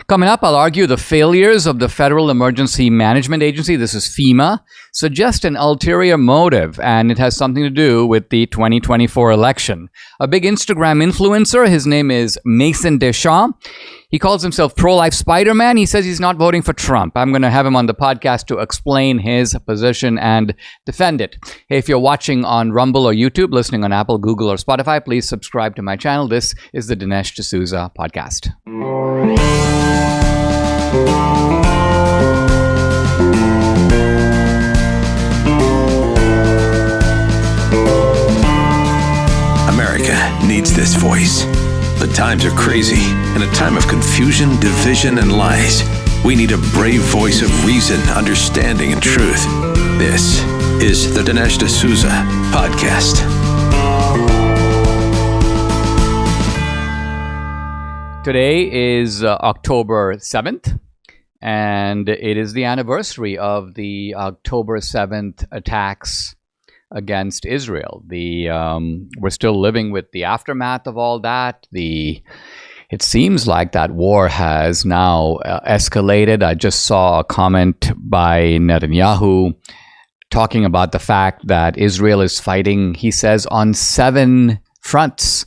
Coming up, I'll argue the failures of the Federal Emergency Management Agency, this is FEMA, suggest an ulterior motive, and it has something to do with the 2024 election. A big Instagram influencer, his name is Mason Deschamps. He calls himself pro-life Spider-Man. He says he's not voting for Trump. I'm going to have him on the podcast to explain his position and defend it. Hey, if you're watching on Rumble or YouTube, listening on Apple, Google, or Spotify, please subscribe to my channel. This is the Dinesh D'Souza podcast. America needs this voice. The times are crazy. In a time of confusion, division, and lies, we need a brave voice of reason, understanding, and truth. This is the Dinesh D'Souza podcast. Today is October 7th, and it is the anniversary of the October 7th attacks against Israel. We're still living with the aftermath of all that. It seems like that war has now escalated. I just saw a comment by Netanyahu talking about the fact that Israel is fighting, he says, on 7 fronts.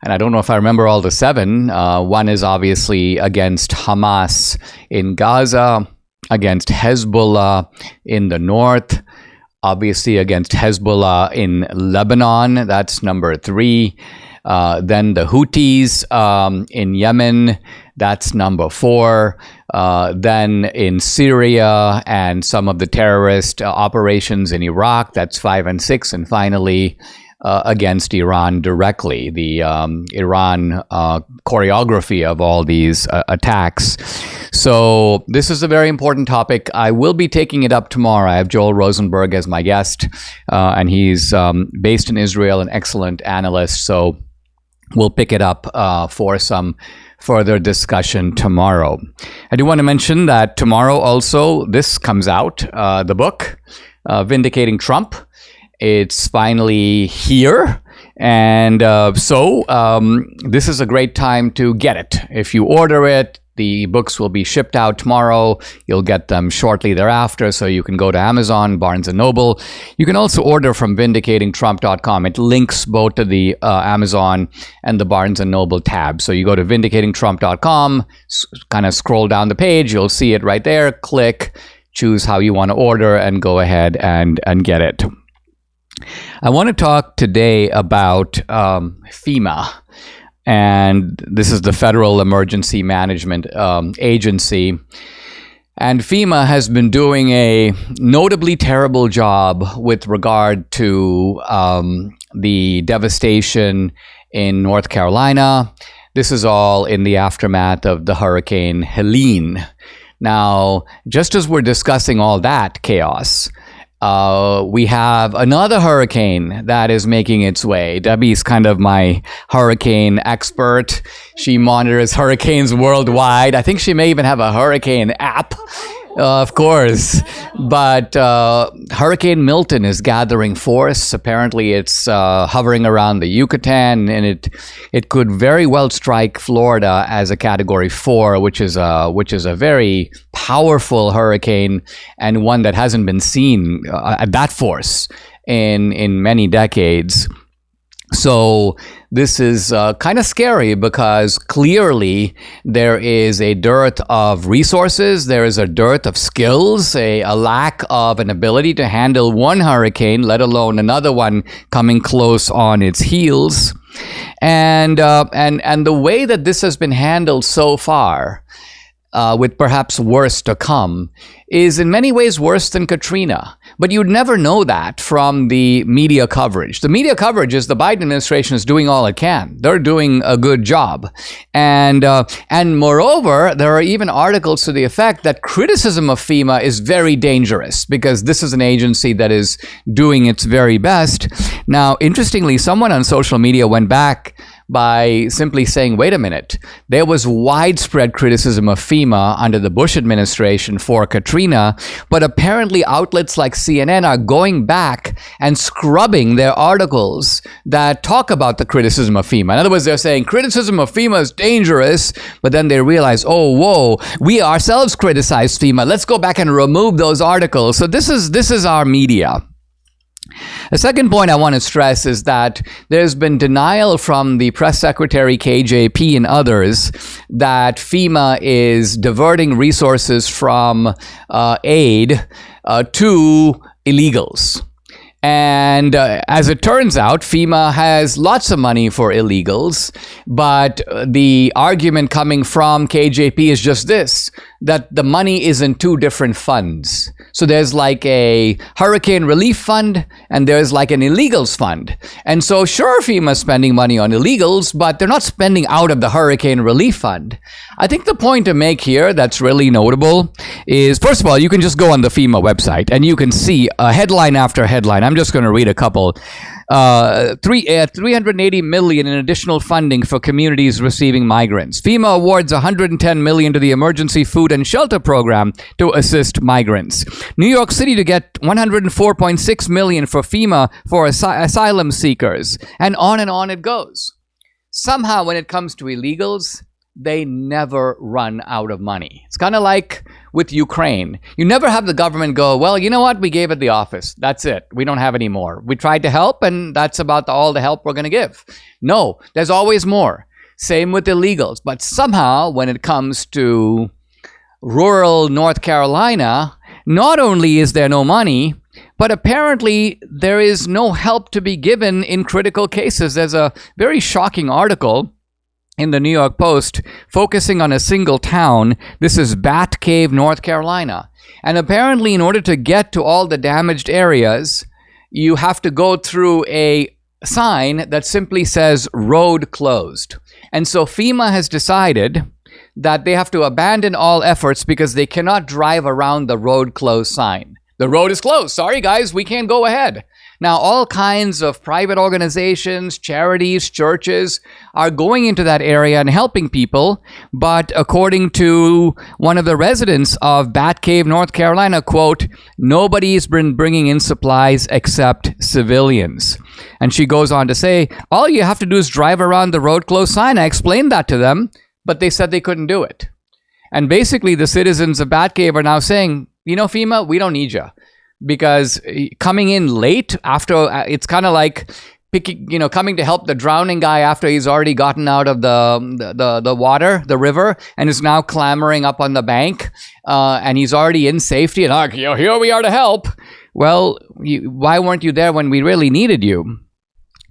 And I don't know if I remember all the 7. One is obviously against Hamas in Gaza, against Hezbollah in the north, obviously against Hezbollah in Lebanon. That's number 3. Then the Houthis in Yemen. That's number 4. Then in Syria and some of the terrorist operations in Iraq. That's 5 and 6. And finally, against Iran directly, the Iran choreography of all these attacks. So this is a very important topic. I will be taking it up tomorrow. I have Joel Rosenberg as my guest, and he's based in Israel, an excellent analyst. So we'll pick it up for some further discussion tomorrow. I do want to mention that tomorrow also, this comes out, the book, Vindicating Trump. It's finally here. And so this is a great time to get it. If you order it, the books will be shipped out tomorrow. You'll get them shortly thereafter, so you can go to Amazon, Barnes & Noble. You can also order from vindicatingtrump.com. It links both to the Amazon and the Barnes & Noble tab. So you go to vindicatingtrump.com, kind of scroll down the page, you'll see it right there. Click, choose how you want to order, and go ahead and get it. I want to talk today about FEMA. And this is the Federal Emergency Management Agency. And FEMA has been doing a notably terrible job with regard to the devastation in North Carolina. This is all in the aftermath of the Hurricane Helene. Now, just as we're discussing all that chaos, we have another hurricane that is making its way. Debbie's kind of my hurricane expert. She monitors hurricanes worldwide. I think she may even have a hurricane app, of course. But Hurricane Milton is gathering force. Apparently, it's hovering around the Yucatan, and it could very well strike Florida as a Category 4, which is a very powerful hurricane, and one that hasn't been seen at that force in many decades. So this is kind of scary because clearly there is a dearth of resources, there is a dearth of skills, a lack of an ability to handle one hurricane, let alone another one coming close on its heels. And the way that this has been handled so far, with perhaps worse to come, is in many ways worse than Katrina. But you'd never know that from the media coverage. The media coverage is the Biden administration is doing all it can. They're doing a good job. And moreover, there are even articles to the effect that criticism of FEMA is very dangerous because this is an agency that is doing its very best. Now, interestingly, someone on social media went back by simply saying, wait a minute, there was widespread criticism of FEMA under the Bush administration for Katrina, but apparently outlets like CNN are going back and scrubbing their articles that talk about the criticism of FEMA. In other words, they're saying criticism of FEMA is dangerous, but then they realize, oh, whoa, we ourselves criticized FEMA. Let's go back and remove those articles. So this is our media. The second point I want to stress is that there's been denial from the press secretary, KJP, and others that FEMA is diverting resources from aid to illegals. And as it turns out, FEMA has lots of money for illegals, but the argument coming from KJP is just this, that the money is in two different funds. So there's like a hurricane relief fund and there's like an illegals fund. And so sure, FEMA's spending money on illegals, but they're not spending out of the hurricane relief fund. I think the point to make here that's really notable is, first of all, you can just go on the FEMA website and you can see headline after headline. I'm just going to read a couple. 380 million in additional funding for communities receiving migrants. FEMA awards 110 million to the Emergency Food and Shelter Program to assist migrants. New York City to get 104.6 million for FEMA for asylum seekers. And on it goes. Somehow when it comes to illegals, they never run out of money. It's kind of like with Ukraine. You never have the government go, well, you know what? We gave it the office. That's it. We don't have any more. We tried to help, and that's about all the help we're going to give. No, there's always more. Same with illegals. But somehow, when it comes to rural North Carolina, not only is there no money, but apparently there is no help to be given in critical cases. There's a very shocking article in the New York Post focusing on a single town. This is Bat Cave, North Carolina. And apparently in order to get to all the damaged areas, you have to go through a sign that simply says road closed. And so FEMA has decided that they have to abandon all efforts because they cannot drive around the road closed sign. The road is closed. Sorry guys, we can't go ahead. Now, all kinds of private organizations, charities, churches are going into that area and helping people. But according to one of the residents of Bat Cave, North Carolina, quote, nobody's been bringing in supplies except civilians. And she goes on to say, all you have to do is drive around the road closed sign. I explained that to them, but they said they couldn't do it. And basically, the citizens of Bat Cave are now saying, you know, FEMA, we don't need you. Because coming in late after, it's kind of like coming to help the drowning guy after he's already gotten out of the water, the river, and is now clambering up on the bank, and he's already in safety, and here we are to help. Well, why weren't you there when we really needed you?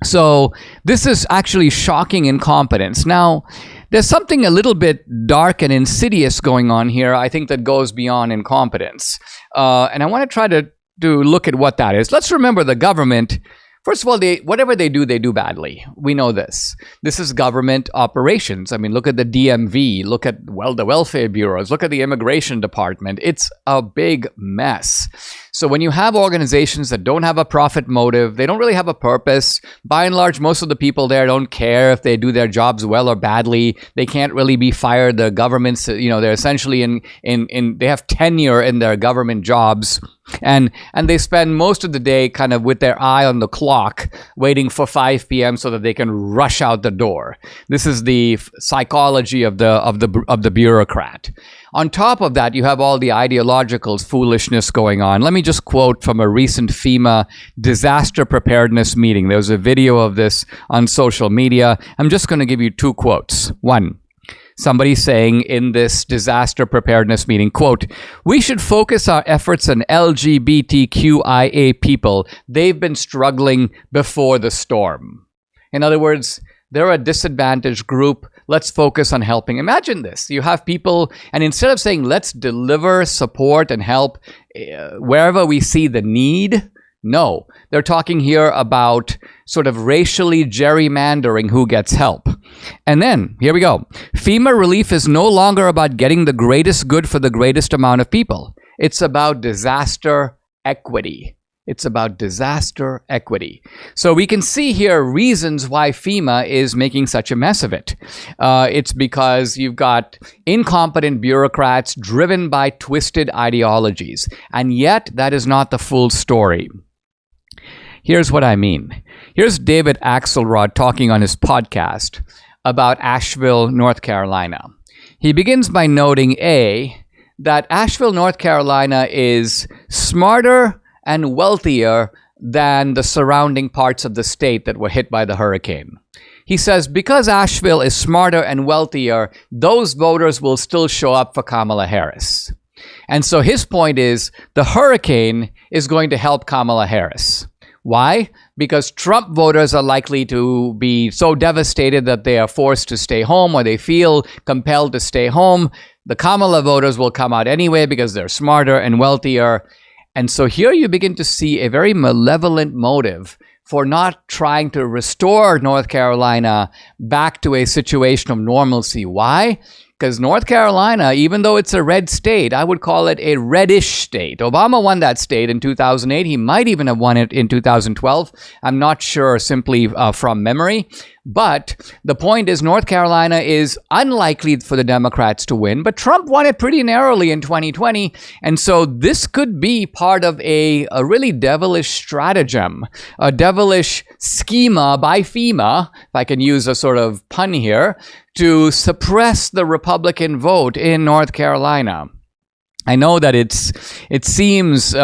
So this is actually shocking incompetence. Now, there's something a little bit dark and insidious going on here, I think, that goes beyond incompetence. And I want to try to look at what that is. Let's remember the government. First of all, whatever they do badly. We know this. This is government operations. I mean, look at the DMV. Look at, the welfare bureaus. Look at the immigration department. It's a big mess. So when you have organizations that don't have a profit motive, they don't really have a purpose. By and large, most of the people there don't care if they do their jobs well or badly. They can't really be fired. The governments, they're essentially they have tenure in their government jobs. And they spend most of the day kind of with their eye on the clock, waiting for 5 p.m. so that they can rush out the door. This is the psychology of the bureaucrat. On top of that, you have all the ideological foolishness going on. Let me just quote from a recent FEMA disaster preparedness meeting. There was a video of this on social media. I'm just going to give you 2 quotes. One, somebody saying in this disaster preparedness meeting, quote, we should focus our efforts on LGBTQIA people. They've been struggling before the storm. In other words, they're a disadvantaged group. Let's focus on helping. Imagine this. You have people, and instead of saying, let's deliver support and help wherever we see the need, no, they're talking here about sort of racially gerrymandering who gets help. And then, here we go. FEMA relief is no longer about getting the greatest good for the greatest amount of people. It's about disaster equity. It's about disaster equity. So we can see here reasons why FEMA is making such a mess of it. It's because you've got incompetent bureaucrats driven by twisted ideologies. And yet, that is not the full story. Here's what I mean. Here's David Axelrod talking on his podcast about Asheville, North Carolina. He begins by noting, A, that Asheville, North Carolina is smarter and wealthier than the surrounding parts of the state that were hit by the hurricane. He says because Asheville is smarter and wealthier, those voters will still show up for Kamala Harris. And so his point is the hurricane is going to help Kamala Harris. Why? Because Trump voters are likely to be so devastated that they are forced to stay home or they feel compelled to stay home. The Kamala voters will come out anyway because they're smarter and wealthier. And so here you begin to see a very malevolent motive for not trying to restore North Carolina back to a situation of normalcy. Why? Because North Carolina, even though it's a red state, I would call it a reddish state. Obama won that state in 2008. He might even have won it in 2012. I'm not sure simply from memory. But the point is North Carolina is unlikely for the Democrats to win, but Trump won it pretty narrowly in 2020. And so this could be part of a really devilish stratagem, a devilish schema by FEMA, if I can use a sort of pun here, to suppress the Republican vote in North Carolina. I know that it seems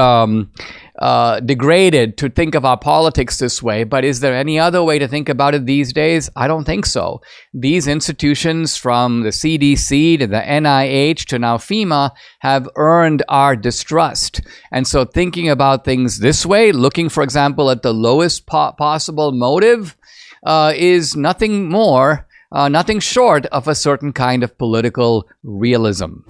degraded to think of our politics this way, but is there any other way to think about it these days? I don't think so. These institutions, from the CDC to the NIH to now FEMA, have earned our distrust. And so thinking about things this way, looking, for example, at the lowest possible motive, is nothing more, nothing short of a certain kind of political realism.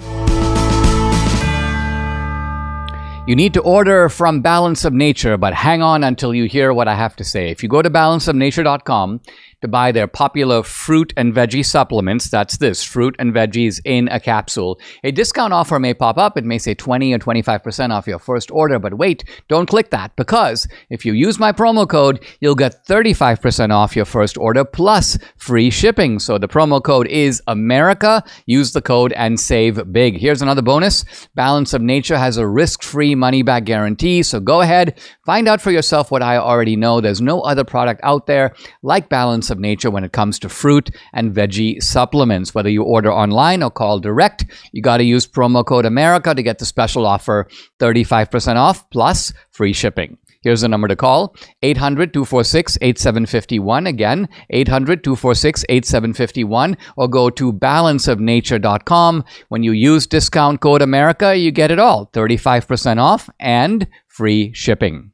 You need to order from Balance of Nature, but hang on until you hear what I have to say. If you go to balanceofnature.com to buy their popular fruit and veggie supplements, that's this, fruit and veggies in a capsule, a discount offer may pop up. It may say 20 or 25% off your first order, but wait, don't click that, because if you use my promo code, you'll get 35% off your first order plus free shipping. So the promo code is America. Use the code and save big. Here's another bonus. Balance of Nature has a risk-free money-back guarantee, so go ahead, find out for yourself what I already know. There's no other product out there like Balance of Nature when it comes to fruit and veggie supplements. Whether you order online or call direct, you got to use promo code America to get the special offer, 35% off plus free shipping. Here's the number to call, 800-246-8751. Again, 800-246-8751, or go to balanceofnature.com. When you use discount code America, you get it all, 35% off and free shipping.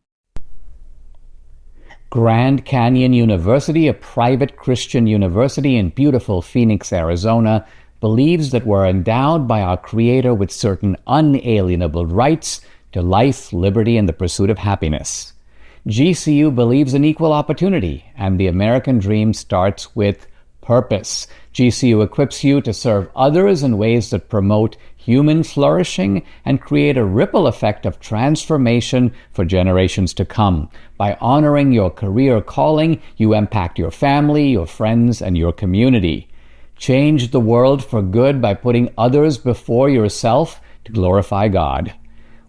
Grand Canyon University, a private Christian university in beautiful Phoenix, Arizona, believes that we're endowed by our Creator with certain unalienable rights to life, liberty, and the pursuit of happiness. GCU believes in equal opportunity, and the American dream starts with purpose. GCU equips you to serve others in ways that promote human flourishing and create a ripple effect of transformation for generations to come. By honoring your career calling, you impact your family, your friends, and your community. Change the world for good by putting others before yourself to glorify God.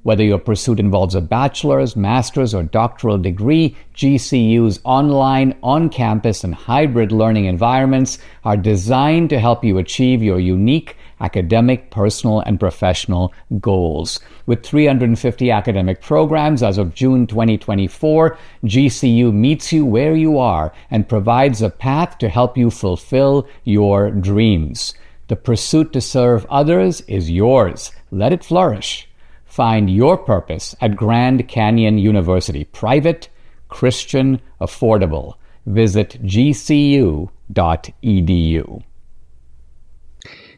Whether your pursuit involves a bachelor's, master's, or doctoral degree, GCU's online, on-campus, and hybrid learning environments are designed to help you achieve your unique academic, personal, and professional goals. With 350 academic programs as of June 2024, GCU meets you where you are and provides a path to help you fulfill your dreams. The pursuit to serve others is yours. Let it flourish. Find your purpose at Grand Canyon University. Private, Christian, affordable. Visit gcu.edu.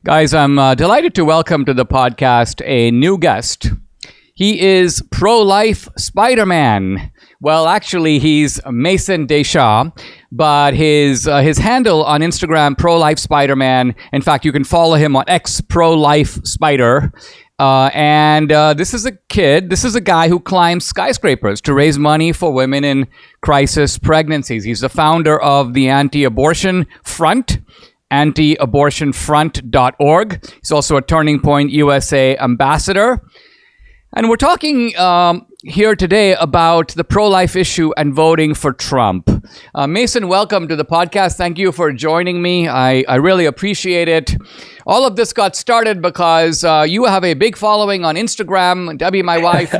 Guys, I'm delighted to welcome to the podcast a new guest. He is pro-life Spider-Man. Well, actually, he's Mason Deschamps, but his handle on Instagram, pro-life Spider-Man. In fact, you can follow him on X pro-life Spider. This is a guy who climbs skyscrapers to raise money for women in crisis pregnancies. He's the founder of the anti-abortion front, antiabortionfront.org. He's also a Turning Point USA ambassador. And we're talking here today about the pro-life issue and voting for Trump. Mason, welcome to the podcast. Thank you for joining me. I really appreciate it. All of this got started because you have a big following on Instagram. Debbie, my wife,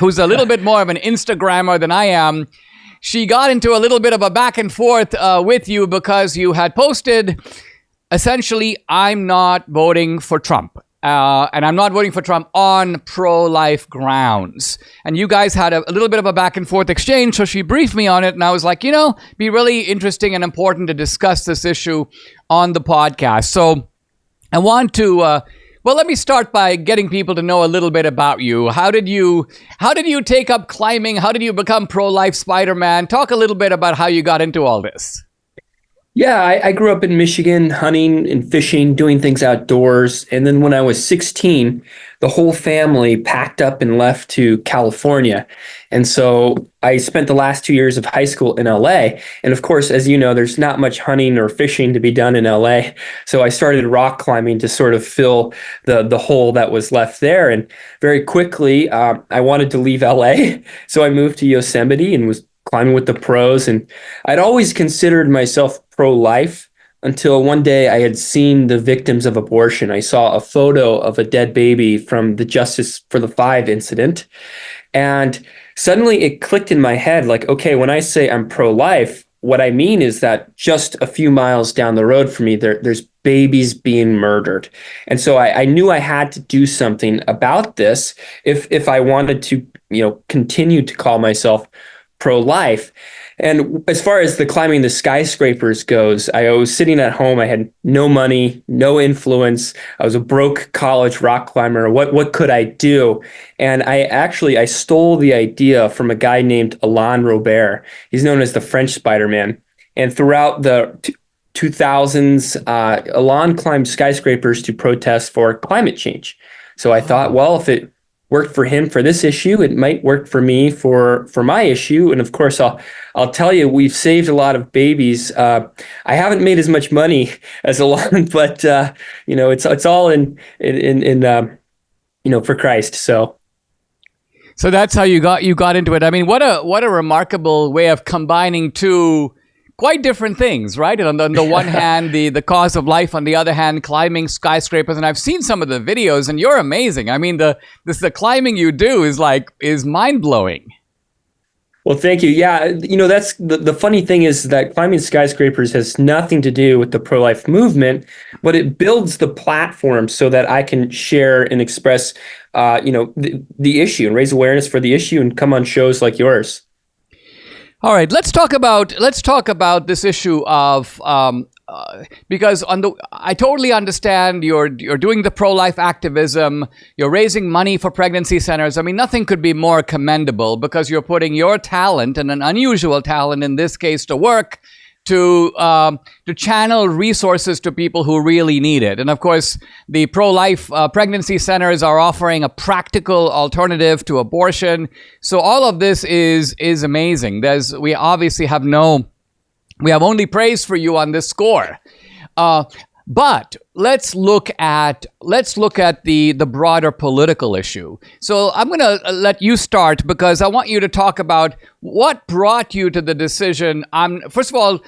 who's a little bit more of an Instagrammer than I am, she got into a little bit of a back and forth with you because you had posted, essentially, I'm not voting for Trump. And I'm not voting for Trump on pro-life grounds. And you guys had a little bit of a back and forth exchange, so she briefed me on it, and I was like, be really interesting and important to discuss this issue on the podcast. So I want to, let me start by getting people to know a little bit about you. How did you take up climbing? How did you become pro-life Spider-Man? Talk a little bit about how you got into all this. Yeah, I grew up in Michigan, hunting and fishing, doing things outdoors. And then when I was 16, the whole family packed up and left to California. And so I spent the last 2 years of high school in LA. And of course, as you know, there's not much hunting or fishing to be done in LA. So I started rock climbing to sort of fill the hole that was left there. And very quickly, I wanted to leave LA. So I moved to Yosemite and was climbing with the pros. And I'd always considered myself pro-life until one day I had seen the victims of abortion. I saw a photo of a dead baby from the Justice for the Five incident. And suddenly it clicked in my head, like, okay, when I say I'm pro-life, what I mean is that just a few miles down the road from me, there's babies being murdered. And so I knew I had to do something about this if I wanted to, continue to call myself pro-life. And as far as the climbing the skyscrapers goes, I was sitting at home. I had no money, no influence. I was a broke college rock climber. What could I do? And I stole the idea from a guy named Alain Robert. He's known as the French Spider-Man. And throughout the 2000s, Alain climbed skyscrapers to protest for climate change. So I thought, well, if it worked for him for this issue, it might work for me for my issue. And of course, I'll tell you, we've saved a lot of babies. I haven't made as much money as Alain, but it's all in for Christ. So that's how you got into it. I mean, what a remarkable way of combining two quite different things, right? And on the one hand, the cause of life, on the other hand, climbing skyscrapers. And I've seen some of the videos, and you're amazing. I mean, the climbing you do is mind-blowing. Well, thank you. Yeah, that's the funny thing is that climbing skyscrapers has nothing to do with the pro-life movement, but it builds the platform so that I can share and express, the issue and raise awareness for the issue and come on shows like yours. All right, let's talk about this issue of because I totally understand you're doing the pro-life activism, you're raising money for pregnancy centers. I mean, nothing could be more commendable because you're putting your talent, and an unusual talent in this case, to work to channel resources to people who really need it. And of course, the pro-life pregnancy centers are offering a practical alternative to abortion. So all of this is amazing. We obviously have only praise for you on this score. But let's look at the broader political issue. So I'm going to let you start because I want you to talk about what brought you to the decision. First of all,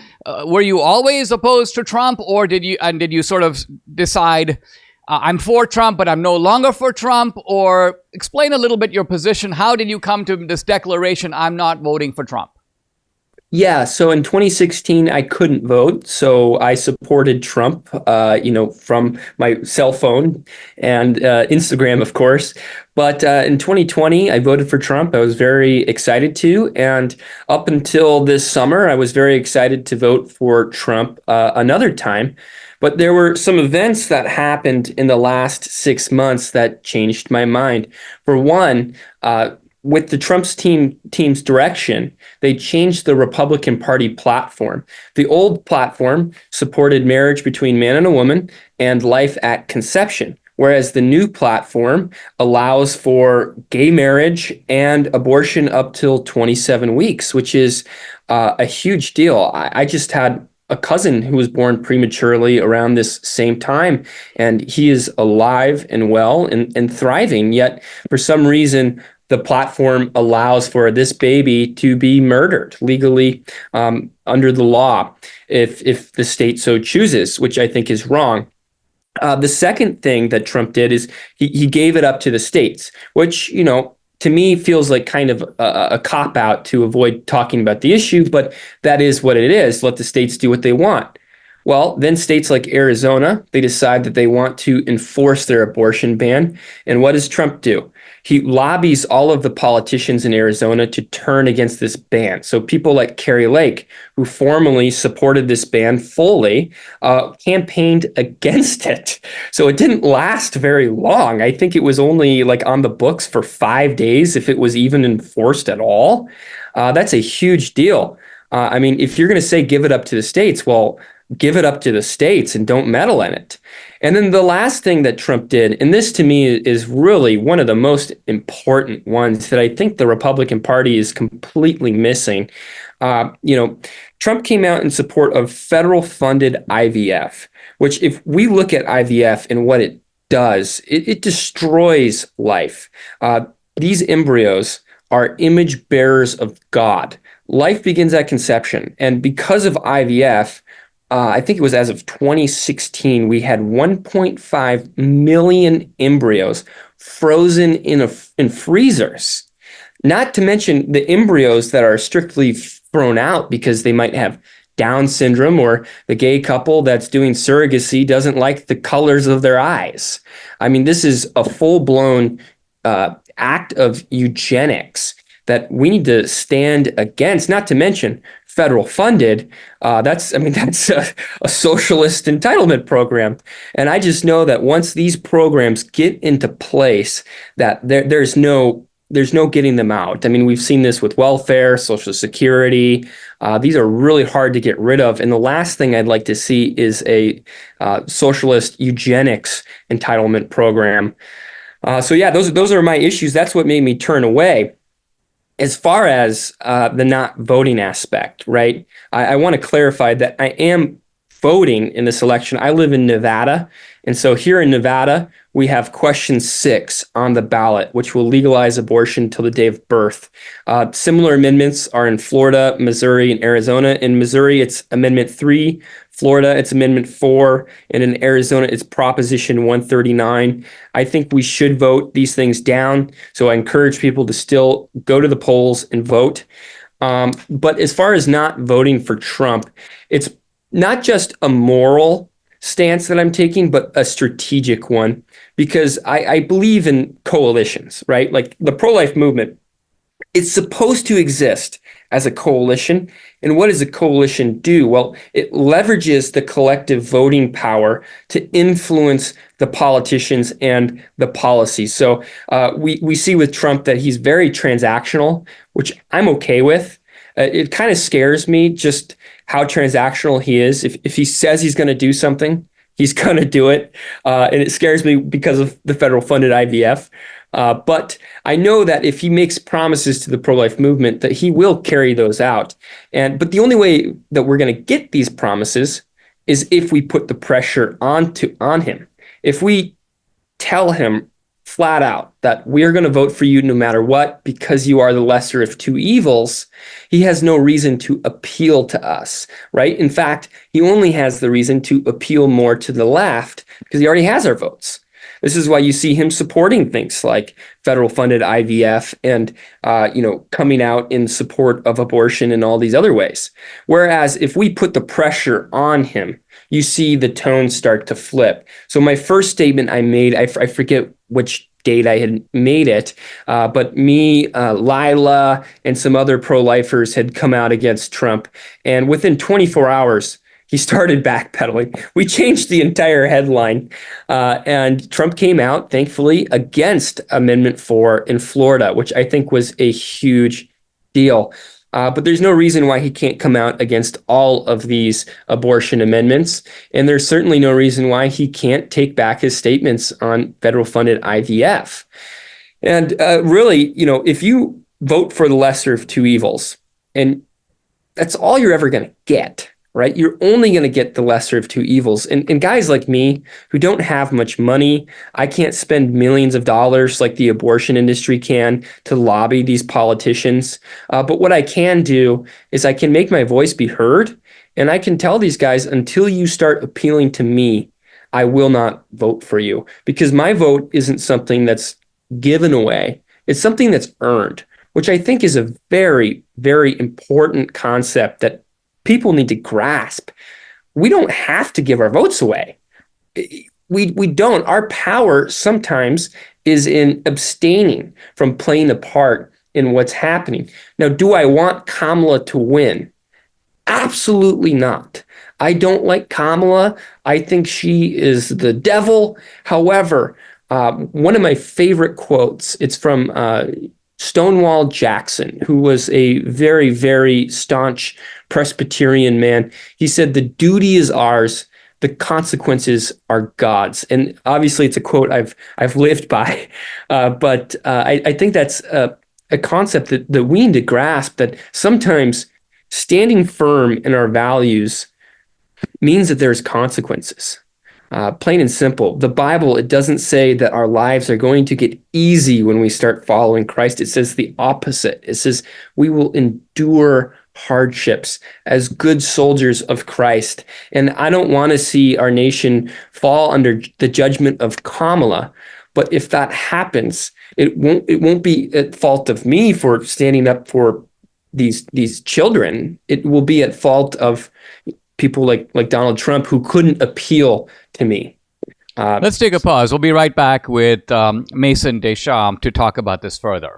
were you always opposed to Trump, or did you sort of decide I'm for Trump, but I'm no longer for Trump? Or explain a little bit your position. How did you come to this declaration, I'm not voting for Trump? Yeah, so in 2016, I couldn't vote, so I supported Trump, from my cell phone and Instagram, of course. But in 2020, I voted for Trump. I was very excited to, and up until this summer, I was very excited to vote for Trump another time. But there were some events that happened in the last 6 months that changed my mind. For one, with the Trump's team's direction, they changed the Republican Party platform. The old platform supported marriage between man and a woman and life at conception, whereas the new platform allows for gay marriage and abortion up till 27 weeks, which is a huge deal. I just had a cousin who was born prematurely around this same time, and he is alive and well and thriving. Yet, for some reason, the platform allows for this baby to be murdered legally under the law if the state so chooses, which I think is wrong. The second thing that Trump did is he gave it up to the states, which, to me feels like kind of a cop-out to avoid talking about the issue, but that is what it is. Let the states do what they want. Well, then states like Arizona, they decide that they want to enforce their abortion ban. And what does Trump do? He lobbies all of the politicians in Arizona to turn against this ban. So people like Kari Lake, who formerly supported this ban fully, campaigned against it. So it didn't last very long. I think it was only like on the books for 5 days, if it was even enforced at all. That's a huge deal. I mean, if you're going to say give it up to the states, well, give it up to the states and don't meddle in it. And then the last thing that Trump did, and this to me is really one of the most important ones that I think the Republican Party is completely missing. Trump came out in support of federal funded IVF, which if we look at IVF and what it does, it destroys life. These embryos are image bearers of God. Life begins at conception. And because of IVF, I think it was as of 2016, we had 1.5 million embryos frozen in freezers. Not to mention the embryos that are strictly thrown out because they might have Down syndrome, or the gay couple that's doing surrogacy doesn't like the colors of their eyes. I mean, this is a full-blown act of eugenics that we need to stand against, not to mention federal funded. That's a socialist entitlement program. And I just know that once these programs get into place, that there's no getting them out. I mean, we've seen this with welfare, Social Security. These are really hard to get rid of. And the last thing I'd like to see is a socialist eugenics entitlement program. Those are my issues. That's what made me turn away. As far as the not voting aspect, right? I want to clarify that I am voting in this election. I live in Nevada. And so here in Nevada, we have question 6 on the ballot, which will legalize abortion till the day of birth. Similar amendments are in Florida, Missouri, and Arizona. In Missouri, it's Amendment 3. Florida, it's Amendment 4. And in Arizona, it's Proposition 139. I think we should vote these things down. So I encourage people to still go to the polls and vote. But as far as not voting for Trump, it's not just a moral stance that I'm taking, but a strategic one, because I believe in coalitions, right? Like the pro-life movement, it's supposed to exist as a coalition. And what does a coalition do? Well, it leverages the collective voting power to influence the politicians and the policies. So we see with Trump that he's very transactional, which I'm okay with. It kind of scares me just how transactional he is. If he says he's going to do something, he's going to do it. And it scares me because of the federal funded IVF. But I know that if he makes promises to the pro-life movement, that he will carry those out. But the only way that we're going to get these promises is if we put the pressure on him. If we tell him flat out that we're going to vote for you no matter what, because you are the lesser of two evils, he has no reason to appeal to us, right? In fact, he only has the reason to appeal more to the left because he already has our votes. This is why you see him supporting things like federal funded IVF and, coming out in support of abortion and all these other ways. Whereas if we put the pressure on him, you see the tone start to flip. So my first statement I made, I forget which date I had made it, but me, Lila, and some other pro-lifers had come out against Trump. And within 24 hours, he started backpedaling. We changed the entire headline, and Trump came out, thankfully, against Amendment 4 in Florida, which I think was a huge deal. But there's no reason why he can't come out against all of these abortion amendments. And there's certainly no reason why he can't take back his statements on federal funded IVF. And really, if you vote for the lesser of two evils, and that's all you're ever going to get, right? You're only going to get the lesser of two evils. And guys like me who don't have much money, I can't spend millions of dollars like the abortion industry can to lobby these politicians. But what I can do is I can make my voice be heard. And I can tell these guys, until you start appealing to me, I will not vote for you, because my vote isn't something that's given away. It's something that's earned, which I think is a very, very important concept that people need to grasp. We don't have to give our votes away. We don't. Our power sometimes is in abstaining from playing a part in what's happening. Now, do I want Kamala to win? Absolutely not. I don't like Kamala. I think she is the devil. However, one of my favorite quotes, it's from Stonewall Jackson, who was a very, very staunch Presbyterian man. He said, "The duty is ours, the consequences are God's." And obviously, it's a quote I've lived by, but I think that's a concept that we need to grasp, that sometimes standing firm in our values means that there's consequences. Plain and simple. The Bible, it doesn't say that our lives are going to get easy when we start following Christ. It says the opposite. It says we will endure hardships as good soldiers of Christ. And I don't want to see our nation fall under the judgment of Kamala. But if that happens, it won't be at fault of me for standing up for these children. It will be at fault of people like Donald Trump, who couldn't appeal to me. Let's take a pause. We'll be right back with Mason Deschamps to talk about this further.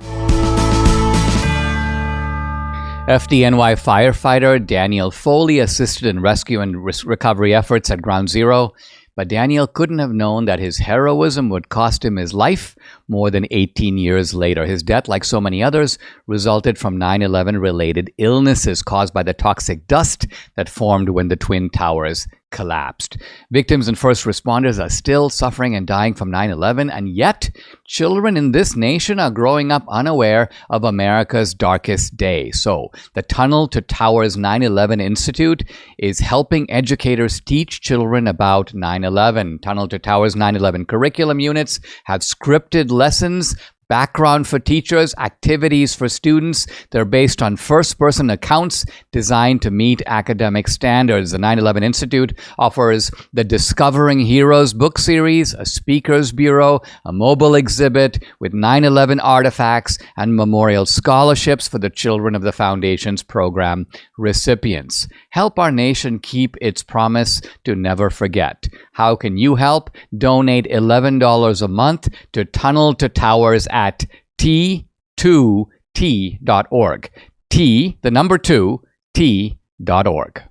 FDNY firefighter Daniel Foley assisted in rescue and recovery efforts at Ground Zero, but Daniel couldn't have known that his heroism would cost him his life more than 18 years later. His death, like so many others, resulted from 9/11 related illnesses caused by the toxic dust that formed when the Twin Towers collapsed. Victims and first responders are still suffering and dying from 9/11, and yet children in this nation are growing up unaware of America's darkest day. So the Tunnel to Towers 9/11 Institute is helping educators teach children about 9/11. Tunnel to Towers 9/11 curriculum units have scripted lessons, background for teachers, activities for students. They're based on first-person accounts designed to meet academic standards. The 9/11 Institute offers the Discovering Heroes book series, a speakers bureau, a mobile exhibit with 9/11 artifacts, and memorial scholarships for the children of the Foundation's program recipients. Help our nation keep its promise to never forget. How can you help? Donate $11 a month to Tunnel to Towers at T2T.org. T, the number 2, T.org.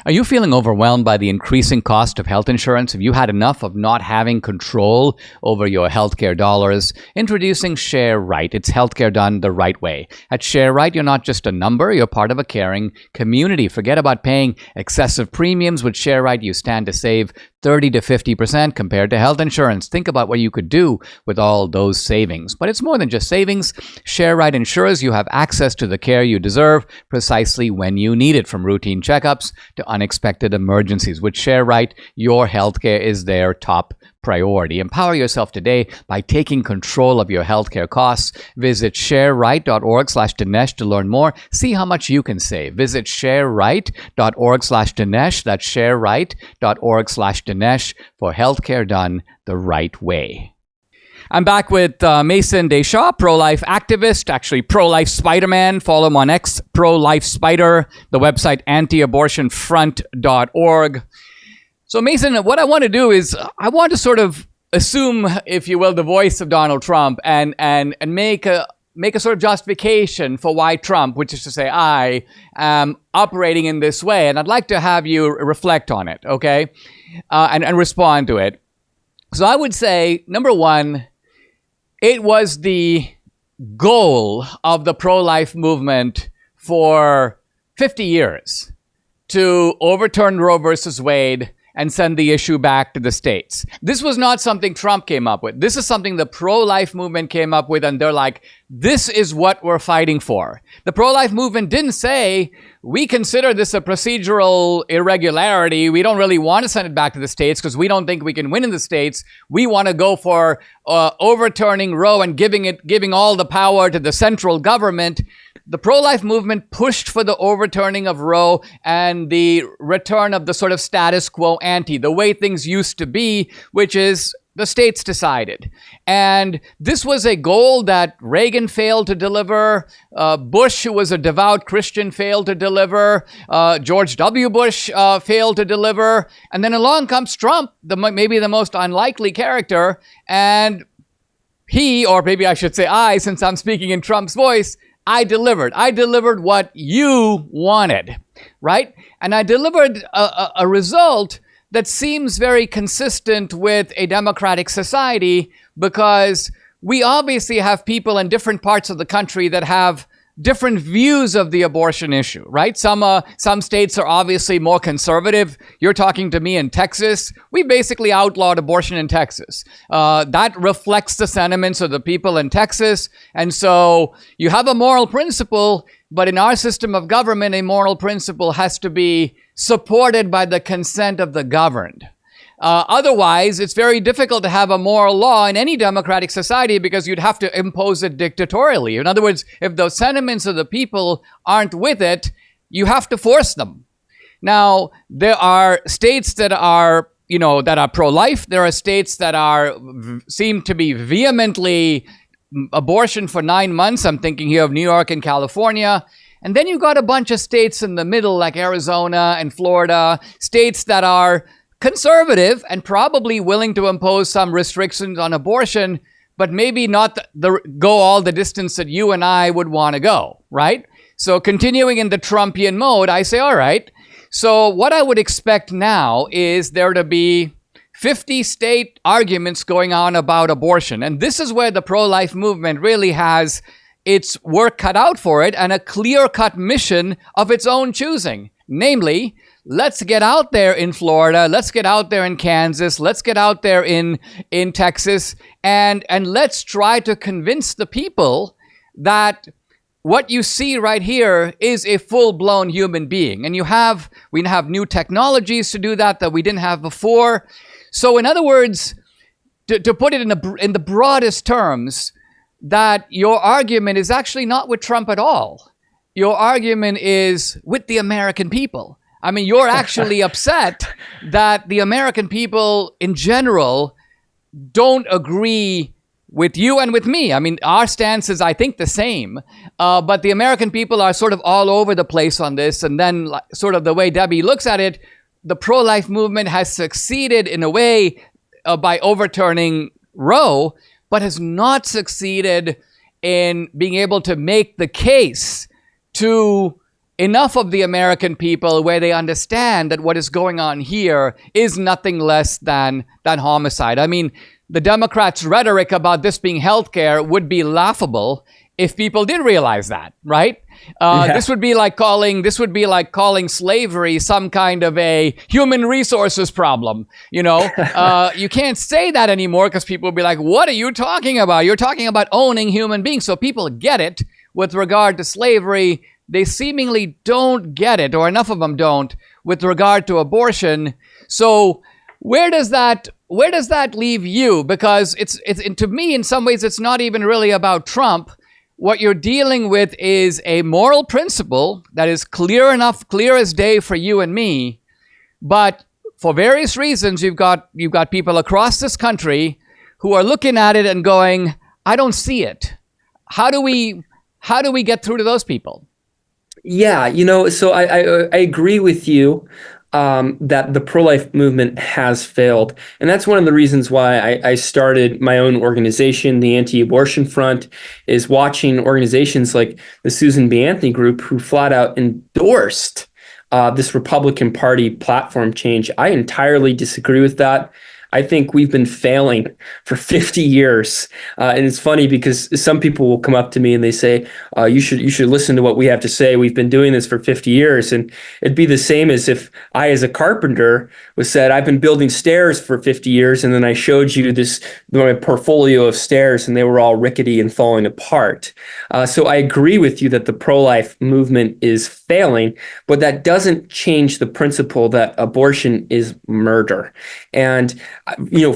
Are you feeling overwhelmed by the increasing cost of health insurance? Have you had enough of not having control over your healthcare dollars? Introducing Share Right. It's healthcare done the right way. At Share Right, you're not just a number, you're part of a caring community. Forget about paying excessive premiums. With Share Right, you stand to save 30 to 50% compared to health insurance. Think about what you could do with all those savings. But it's more than just savings. Share Right ensures you have access to the care you deserve precisely when you need it, from routine checkups to unexpected emergencies. With Share Right, your healthcare is their top priority. Empower yourself today by taking control of your healthcare costs. Visit shareright.org/Dinesh to learn more. See how much you can save. Visit shareright.org/Dinesh. That's shareright.org/Dinesh for healthcare done the right way. I'm back with Mason Deschamps, pro-life activist, actually pro-life Spider-Man. Follow him on X, pro-life Spider, the website antiabortionfront.org. So Mason, what I want to do is I want to sort of assume, if you will, the voice of Donald Trump and make a sort of justification for why Trump, which is to say I, am operating in this way. And I'd like to have you reflect on it, okay, and respond to it. So I would say, number one, it was the goal of the pro-life movement for 50 years to overturn Roe versus Wade and send the issue back to the states. This was not something Trump came up with. This is something the pro-life movement came up with, and they're like, this is what we're fighting for. The pro-life movement didn't say, we consider this a procedural irregularity. We don't really want to send it back to the states because we don't think we can win in the states. We want to go for overturning Roe and giving all the power to the central government. The pro-life movement pushed for the overturning of Roe and the return of the sort of status quo ante, the way things used to be, which is the states decided. And this was a goal that Reagan failed to deliver. Bush, who was a devout Christian, failed to deliver. George W. Bush failed to deliver. And then along comes Trump, maybe the most unlikely character. And he, or maybe I should say I, since I'm speaking in Trump's voice, I delivered. I delivered what you wanted, right? And I delivered a result that seems very consistent with a democratic society, because we obviously have people in different parts of the country that have different views of the abortion issue, right? Some states are obviously more conservative. You're talking to me in Texas. We basically outlawed abortion in Texas. That reflects the sentiments of the people in Texas. And so you have a moral principle, but in our system of government, a moral principle has to be supported by the consent of the governed. Otherwise, it's very difficult to have a moral law in any democratic society because you'd have to impose it dictatorially. In other words, if the sentiments of the people aren't with it, you have to force them. Now, there are states that are, that are pro-life. There are states that seem to be vehemently abortion for 9 months. I'm thinking here of New York and California. And then you've got a bunch of states in the middle, like Arizona and Florida, states that are conservative and probably willing to impose some restrictions on abortion, but maybe not go all the distance that you and I would want to go, right? So continuing in the Trumpian mode, I say, all right, so what I would expect now is there to be 50 state arguments going on about abortion. And this is where the pro-life movement really has its work cut out for it and a clear-cut mission of its own choosing. Namely, let's get out there in Florida, let's get out there in Kansas, let's get out there in Texas, and let's try to convince the people that what you see right here is a full-blown human being. And we have new technologies to do that we didn't have before. So in other words, to put it in the broadest terms, that your argument is actually not with Trump at all. Your argument is with the American people. I mean, you're actually upset that the American people in general don't agree with you and with me. I mean, our stance is, I think, the same. But the American people are sort of all over the place on this. And then sort of the way Debbie looks at it, the pro-life movement has succeeded in a way by overturning Roe, but has not succeeded in being able to make the case to enough of the American people where they understand that what is going on here is nothing less than homicide. I mean, the Democrats' rhetoric about this being healthcare would be laughable if people did realize that, right? This would be like calling slavery some kind of a human resources problem. You can't say that anymore because people will be like, what are you talking about? You're talking about owning human beings. So people get it with regard to slavery. They seemingly don't get it, or enough of them don't, with regard to abortion. So where does that leave you? Because it's to me, in some ways, it's not even really about Trump. What you're dealing with is a moral principle that is clear as day for you and me, but for various reasons, you've got people across this country who are looking at it and going, I don't see it. How do we get through to those people? Yeah, so I agree with you that the pro-life movement has failed. And that's one of the reasons why I started my own organization, the Anti-Abortion Front, is watching organizations like the Susan B. Anthony Group, who flat out endorsed this Republican Party platform change. I entirely disagree with that. I think we've been failing for 50 years. And it's funny because some people will come up to me and they say, you should listen to what we have to say. We've been doing this for 50 years. And it'd be the same as if I, as a carpenter, was said, I've been building stairs for 50 years. And then I showed you my portfolio of stairs and they were all rickety and falling apart. So I agree with you that the pro-life movement is failing, but that doesn't change the principle that abortion is murder. And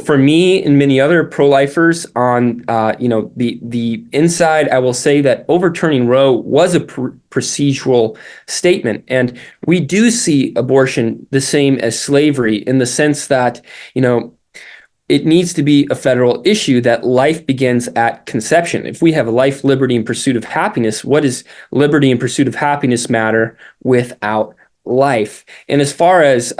for me and many other pro-lifers on the inside, I will say that overturning Roe was a procedural statement, and we do see abortion the same as slavery in the sense that it needs to be a federal issue, that life begins at conception. If we have life, liberty, and pursuit of happiness, what does liberty and pursuit of happiness matter without life? And as far as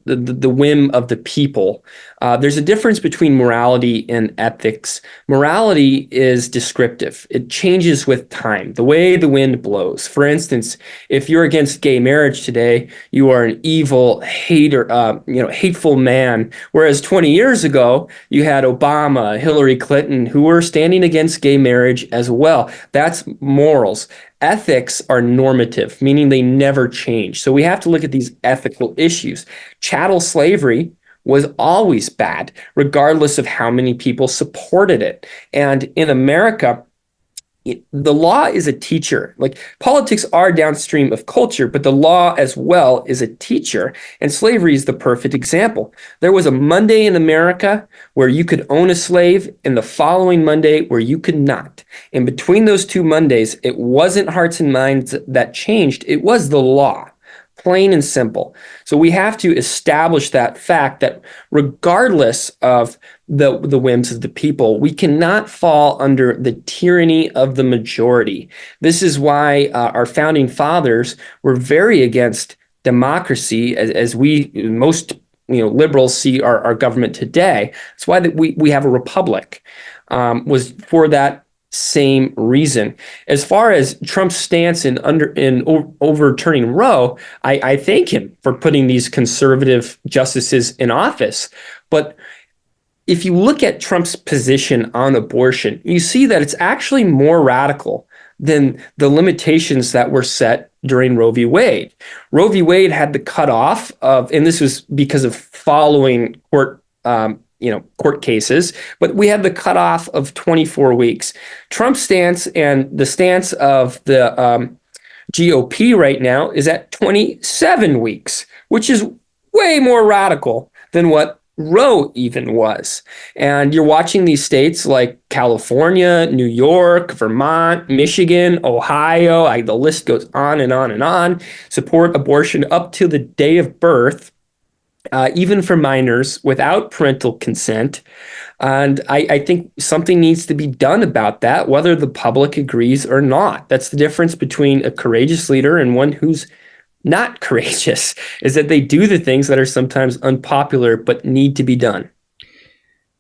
the whim of the people, there's a difference between morality and ethics. Morality is descriptive. It changes with time, the way the wind blows. For instance, if you're against gay marriage today, you are an evil hater, hateful man. Whereas 20 years ago, you had Obama, Hillary Clinton, who were standing against gay marriage as well. That's morals. Ethics are normative, meaning they never change. So we have to look at these ethical issues. Chattel slavery was always bad, regardless of how many people supported it. And in America, the law is a teacher. Like, politics are downstream of culture, but the law as well is a teacher. And slavery is the perfect example. There was a Monday in America where you could own a slave, and the following Monday where you could not. And between those two Mondays, it wasn't hearts and minds that changed. It was the law. Plain and simple. So we have to establish that fact that regardless of the whims of the people, we cannot fall under the tyranny of the majority. This is why our founding fathers were very against democracy, as most liberals see our government today. That's why we have a republic, was for that same reason. As far as Trump's stance in overturning Roe, I thank him for putting these conservative justices in office. But if you look at Trump's position on abortion, you see that it's actually more radical than the limitations that were set during Roe v. Wade. Roe v. Wade had the cutoff of, and this was because of following court cases, but we had the cutoff of 24 weeks. Trump's stance and the stance of the GOP right now is at 27 weeks, which is way more radical than what Roe even was. And you're watching these states like California, New York, Vermont, Michigan, Ohio, the list goes on and on and on, support abortion up to the day of birth, even for minors without parental consent. And I think something needs to be done about that, whether the public agrees or not. That's the difference between a courageous leader and one who's not courageous, is that they do the things that are sometimes unpopular but need to be done.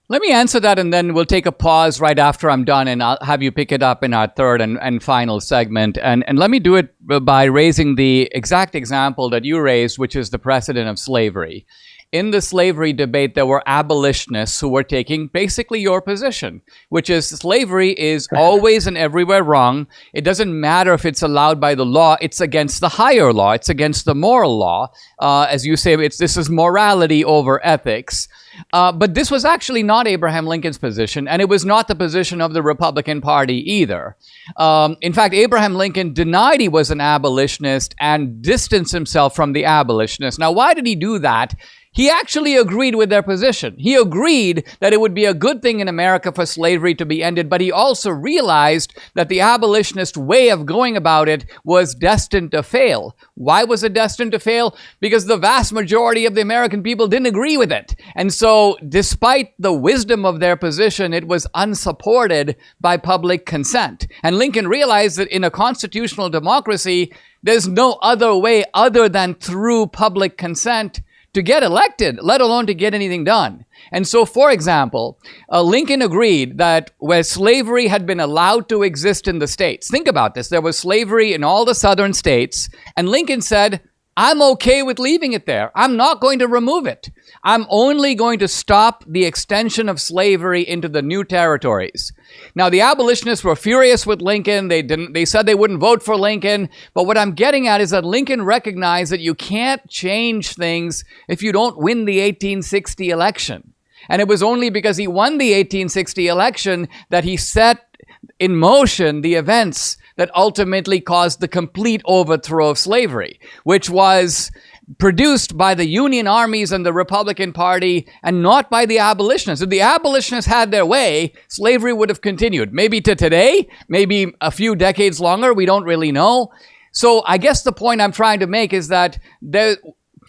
Let me answer that, and then we'll take a pause right after I'm done, and I'll have you pick it up in our third and final segment. And let me do it by raising the exact example that you raised, which is the precedent of slavery. In the slavery debate, there were abolitionists who were taking basically your position, which is slavery is always and everywhere wrong. It doesn't matter if it's allowed by the law. It's against the higher law. It's against the moral law. As you say, this is morality over ethics. But this was actually not Abraham Lincoln's position, and it was not the position of the Republican Party either. In fact, Abraham Lincoln denied he was an abolitionist and distanced himself from the abolitionists. Now, why did he do that? He actually agreed with their position. He agreed that it would be a good thing in America for slavery to be ended, but he also realized that the abolitionist way of going about it was destined to fail. Why was it destined to fail? Because the vast majority of the American people didn't agree with it. And so, despite the wisdom of their position, it was unsupported by public consent. And Lincoln realized that in a constitutional democracy, there's no other way other than through public consent to get elected, let alone to get anything done. And so, for example, Lincoln agreed that where slavery had been allowed to exist in the states, think about this, there was slavery in all the southern states, and Lincoln said, I'm okay with leaving it there. I'm not going to remove it. I'm only going to stop the extension of slavery into the new territories. Now, the abolitionists were furious with Lincoln. They said they wouldn't vote for Lincoln. But what I'm getting at is that Lincoln recognized that you can't change things if you don't win the 1860 election. And it was only because he won the 1860 election that he set in motion the events that ultimately caused the complete overthrow of slavery, which was produced by the Union armies and the Republican Party and not by the abolitionists. If the abolitionists had their way, slavery would have continued. Maybe to today, maybe a few decades longer, we don't really know. So I guess the point I'm trying to make is that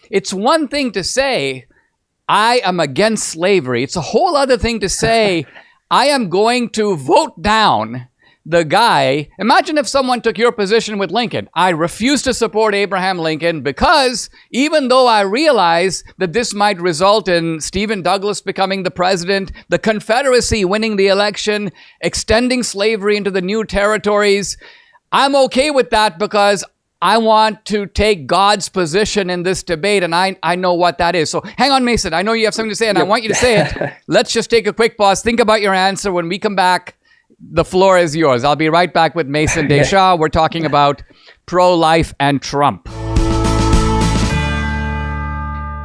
it's one thing to say, I am against slavery. It's a whole other thing to say, I am going to vote down the guy. Imagine if someone took your position with Lincoln. I refuse to support Abraham Lincoln because even though I realize that this might result in Stephen Douglas becoming the president, the Confederacy winning the election, extending slavery into the new territories, I'm okay with that because I want to take God's position in this debate, and I know what that is. So hang on, Mason. I know you have something to say, and I want you to say it. Let's just take a quick pause. Think about your answer. When we come back, the floor is yours. I'll be right back with Mason D'Souza. We're talking about pro-life and Trump.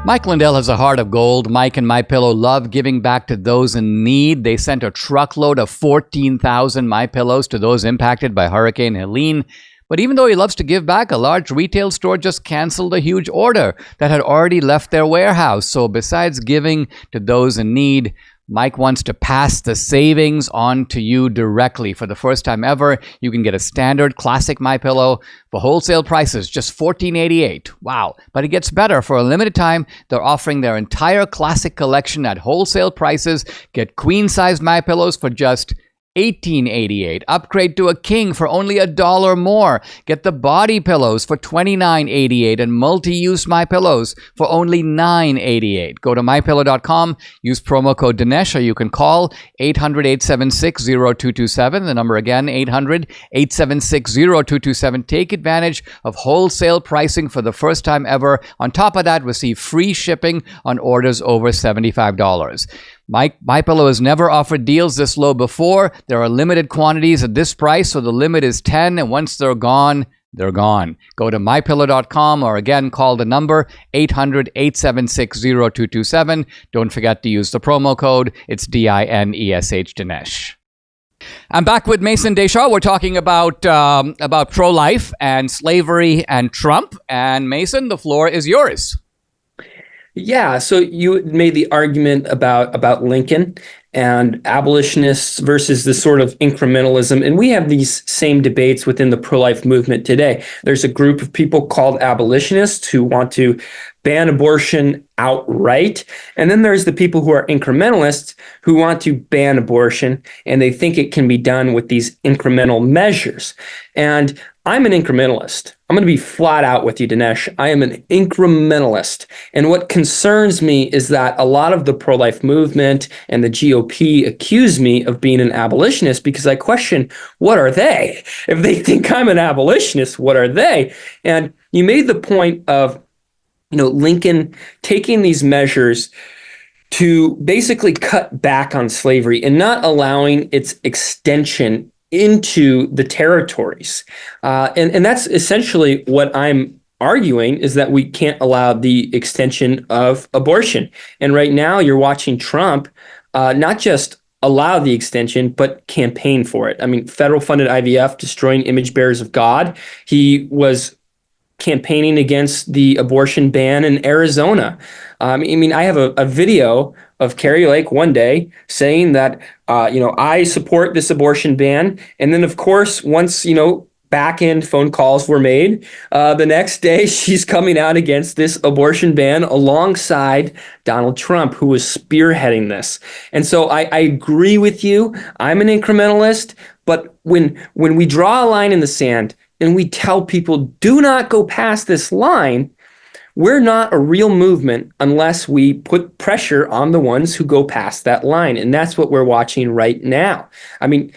Mike Lindell has a heart of gold. Mike and MyPillow love giving back to those in need. They sent a truckload of 14,000 MyPillows to those impacted by Hurricane Helene. But even though he loves to give back, a large retail store just canceled a huge order that had already left their warehouse. So besides giving to those in need, Mike wants to pass the savings on to you directly. For the first time ever, you can get a standard classic MyPillow for wholesale prices, just $14.88. Wow. But it gets better. For a limited time, they're offering their entire classic collection at wholesale prices. Get queen-sized MyPillows for just $18.88. Upgrade to a king for only $1 more. Get the body pillows for $29.88 and multi-use MyPillows for only $9.88. Go to MyPillow.com, use promo code Dinesh, or you can call 800-876-0227. The number again, 800-876-0227. Take advantage of wholesale pricing for the first time ever. On top of that, receive free shipping on orders over $75. MyPillow has never offered deals this low before. There are limited quantities at this price, so the limit is 10, and once they're gone, they're gone. Go to MyPillow.com or again, call the number 800-876-0227. Don't forget to use the promo code. It's DINESH, Dinesh. I'm back with Mason D'Souza. We're talking about pro-life and slavery and Trump. And Mason, the floor is yours. Yeah, so you made the argument about Lincoln and abolitionists versus the sort of incrementalism. And we have these same debates within the pro-life movement today. There's a group of people called abolitionists who want to ban abortion outright. And then there's the people who are incrementalists who want to ban abortion, and they think it can be done with these incremental measures. And I'm an incrementalist. I'm going to be flat out with you, Dinesh. I am an incrementalist. And what concerns me is that a lot of the pro-life movement and the GOP accuse me of being an abolitionist because I question, what are they? If they think I'm an abolitionist, what are they? And you made the point of, Lincoln taking these measures to basically cut back on slavery and not allowing its extension into the territories. And that's essentially what I'm arguing, is that we can't allow the extension of abortion. And right now you're watching Trump not just allow the extension, but campaign for it. I mean, federal funded IVF, destroying image bearers of God. He was campaigning against the abortion ban in Arizona. I have a video of Carrie Lake one day saying that, I support this abortion ban. And then, of course, once, back-end phone calls were made, the next day she's coming out against this abortion ban alongside Donald Trump, who was spearheading this. And so I agree with you. I'm an incrementalist. But when we draw a line in the sand and we tell people, do not go past this line, we're not a real movement unless we put pressure on the ones who go past that line. And that's what we're watching right now. I mean,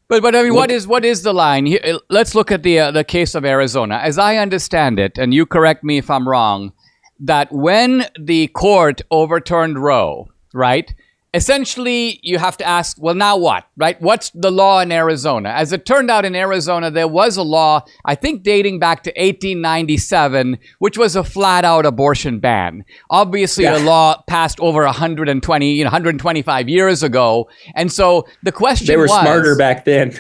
But I mean, what is the line? Let's look at the case of Arizona. As I understand it, and you correct me if I'm wrong, that when the court overturned Roe, right? Essentially, you have to ask, well, now what, right? What's the law in Arizona? As it turned out, in Arizona, there was a law, I think dating back to 1897, which was a flat-out abortion ban. Obviously, the law passed over 125 years ago. And so the question was... They were smarter back then.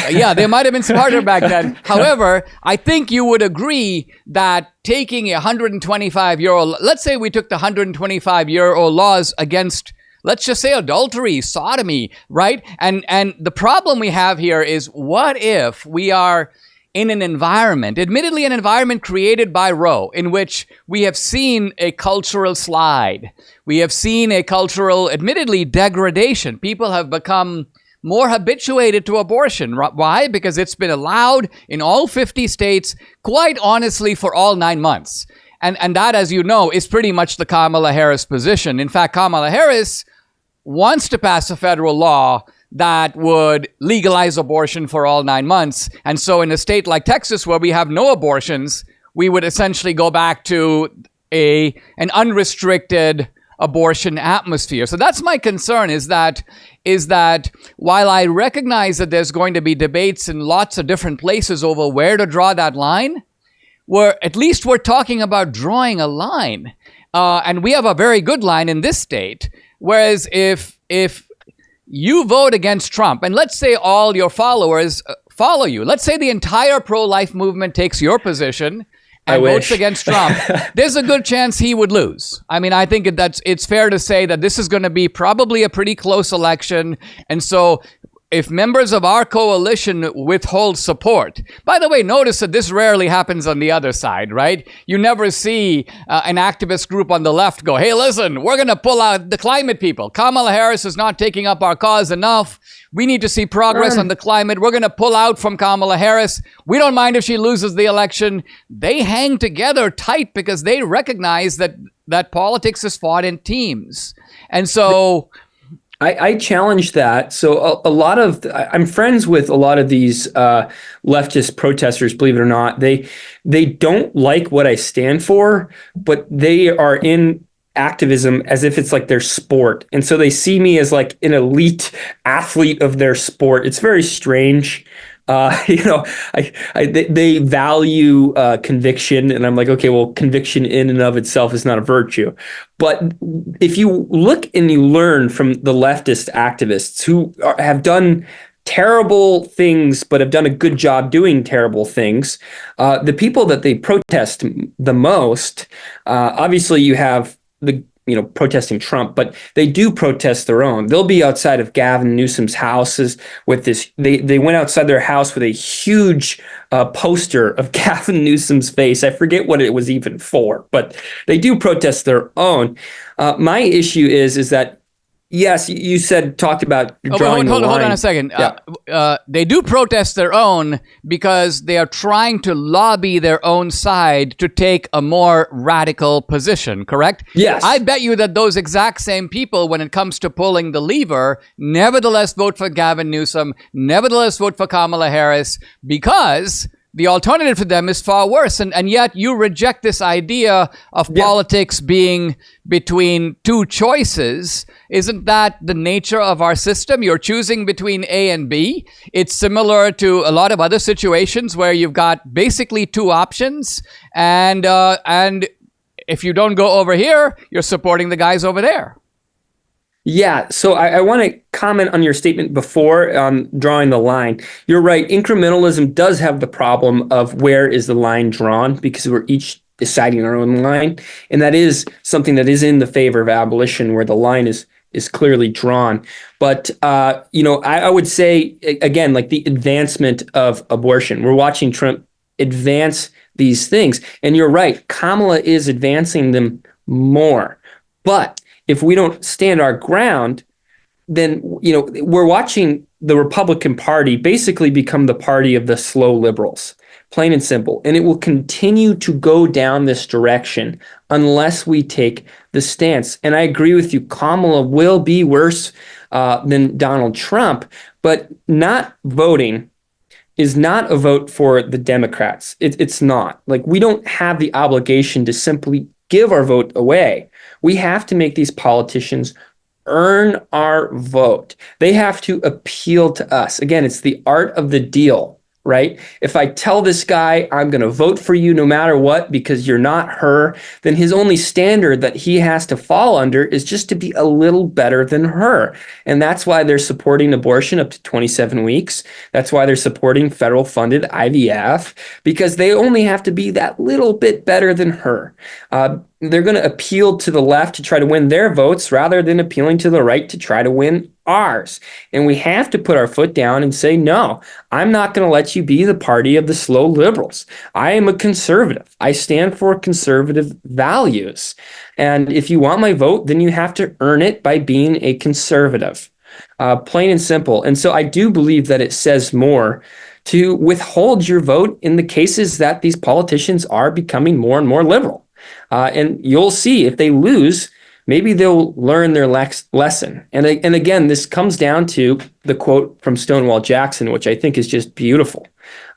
Yeah, they might have been smarter back then. However, I think you would agree that taking a 125-year-old... Let's say we took the 125-year-old laws against... Let's just say adultery, sodomy, right? And the problem we have here is, what if we are in an environment, admittedly an environment created by Roe, in which we have seen a cultural slide. We have seen a cultural, admittedly, degradation. People have become more habituated to abortion. Why? Because it's been allowed in all 50 states, quite honestly, for all 9 months. And that, as you know, is pretty much the Kamala Harris position. In fact, Kamala Harris wants to pass a federal law that would legalize abortion for all 9 months. And so in a state like Texas, where we have no abortions, we would essentially go back to an unrestricted abortion atmosphere. So that's my concern, is that while I recognize that there's going to be debates in lots of different places over where to draw that line, at least we're talking about drawing a line. And we have a very good line in this state. Whereas if you vote against Trump, and let's say all your followers follow you, let's say the entire pro-life movement takes your position and votes against Trump, there's a good chance he would lose. I mean, I think it's fair to say that this is going to be probably a pretty close election. And so if members of our coalition withhold support, by the way, notice that this rarely happens on the other side, right? You never see an activist group on the left go, hey, listen, we're going to pull out the climate people. Kamala Harris is not taking up our cause enough. We need to see progress on the climate. We're going to pull out from Kamala Harris. We don't mind if she loses the election. They hang together tight because they recognize that politics is fought in teams. And so... I challenge that. So I'm friends with a lot of these leftist protesters, believe it or not. They don't like what I stand for, but they are in activism as if it's like their sport. And so they see me as like an elite athlete of their sport. It's very strange. They value conviction, and I'm like, okay, well, conviction in and of itself is not a virtue. But if you look and you learn from the leftist activists who have done terrible things, but have done a good job doing terrible things, the people that they protest the most, obviously you have protesting Trump, but they do protest their own. They'll be outside of Gavin Newsom's houses with this. They went outside their house with a huge poster of Gavin Newsom's face. I forget what it was even for, but they do protest their own. My issue is that, yes, you talked about drawing the line. Hold on a second. Yeah. They do protest their own because they are trying to lobby their own side to take a more radical position, correct? Yes. I bet you that those exact same people, when it comes to pulling the lever, nevertheless vote for Gavin Newsom, nevertheless vote for Kamala Harris, because the alternative to them is far worse. And yet you reject this idea of politics being between two choices. Isn't that the nature of our system? You're choosing between A and B. It's similar to a lot of other situations where you've got basically two options. And if you don't go over here, you're supporting the guys over there. Yeah, so I want to comment on your statement before drawing the line. You're right. Incrementalism does have the problem of where is the line drawn, because we're each deciding our own line. And that is something that is in the favor of abolition, where the line is clearly drawn. But, I would say, again, like the advancement of abortion. We're watching Trump advance these things. And you're right. Kamala is advancing them more. But if we don't stand our ground, then, we're watching the Republican Party basically become the party of the slow liberals, plain and simple. And it will continue to go down this direction unless we take the stance. And I agree with you, Kamala will be worse than Donald Trump, but not voting is not a vote for the Democrats. It's not. Like, we don't have the obligation to simply give our vote away. We have to make these politicians earn our vote. They have to appeal to us. Again, it's the art of the deal, right? If I tell this guy, I'm going to vote for you no matter what because you're not her, then his only standard that he has to fall under is just to be a little better than her. And that's why they're supporting abortion up to 27 weeks. That's why they're supporting federal funded IVF, because they only have to be that little bit better than her. They're going to appeal to the left to try to win their votes rather than appealing to the right to try to win ours. And we have to put our foot down and say, no, I'm not going to let you be the party of the slow liberals. I am a conservative. I stand for conservative values. And if you want my vote, then you have to earn it by being a conservative. Plain and simple. And so I do believe that it says more to withhold your vote in the cases that these politicians are becoming more and more liberal. And you'll see if they lose, maybe they'll learn their lesson. And again, this comes down to the quote from Stonewall Jackson, which I think is just beautiful.